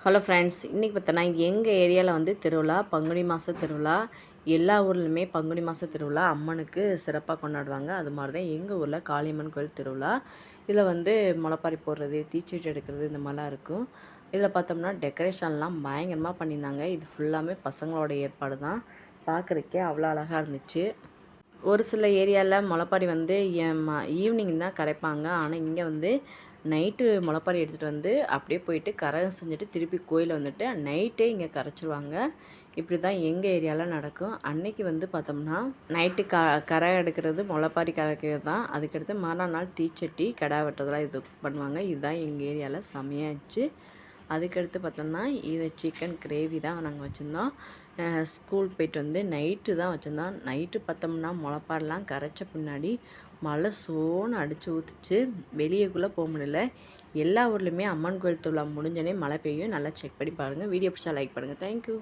Hello friends, இன்றைக்கி பார்த்தோன்னா எங்கள் ஏரியாவில் வந்து திருவிழா, பங்குனி மாத திருவிழா. எல்லா ஊர்லேயுமே பங்குனி மாத திருவிழா அம்மனுக்கு சிறப்பாக கொண்டாடுவாங்க. அது மாதிரி தான் எங்கள் ஊரில் காளியம்மன் கோயில் திருவிழா. இதில் வந்து முளைப்பாரி போடுறது, தீச்சட்டி எடுக்கிறது இந்த மாதிரிலாம் இருக்கும். இதில் பார்த்தோம்னா டெக்கரேஷன்லாம் பயங்கரமாக பண்ணியிருந்தாங்க. இது ஃபுல்லாமே பசங்களோட ஏற்பாடு தான். பார்க்குறக்கே அவ்வளோ அழகாக இருந்துச்சு. ஒரு சில ஏரியாவில் முளைப்பாரி வந்து ஈவினிங் தான் கரைப்பாங்க. ஆனால் இங்கே வந்து நைட்டு முளைப்பாரி எடுத்துகிட்டு வந்து அப்படியே போயிட்டு கரகம் செஞ்சுட்டு திருப்பி கோயிலில் வந்துட்டு நைட்டே இங்கே கரைச்சிருவாங்க. இப்படி தான் எங்கள் ஏரியாவில் நடக்கும். அன்னைக்கு வந்து பார்த்தோம்னா நைட்டு கரை எடுக்கிறது, முளைப்பாரி கரைக்கிறது தான். அதுக்கடுத்து மறுநாள் தீச்சட்டி, கிடா வெட்டுறதெல்லாம் இது பண்ணுவாங்க. இதுதான் எங்கள் ஏரியாவில் செமையாச்சு. அதுக்கடுத்து பார்த்தோம்னா இது சிக்கன் கிரேவி தான் நாங்கள் வச்சுருந்தோம். ஸ்கூல் போயிட்டு வந்து நைட்டு தான் வச்சுருந்தோம். நைட்டு பார்த்தோம்னா முளைப்பாரிலாம் கரைச்ச பின்னாடி மழை சோன்னு அடித்து ஊற்றுச்சு. வெளியேக்குள்ளே போக முடியல. எல்லா ஊர்லேயுமே அம்மன் கோயில் திருவிழா முடிஞ்சோடனே மழை பெய்யும். நல்லா செக் பண்ணி பாருங்கள். வீடியோ பிடிச்சா லைக் பண்ணுங்கள். தேங்க்யூ.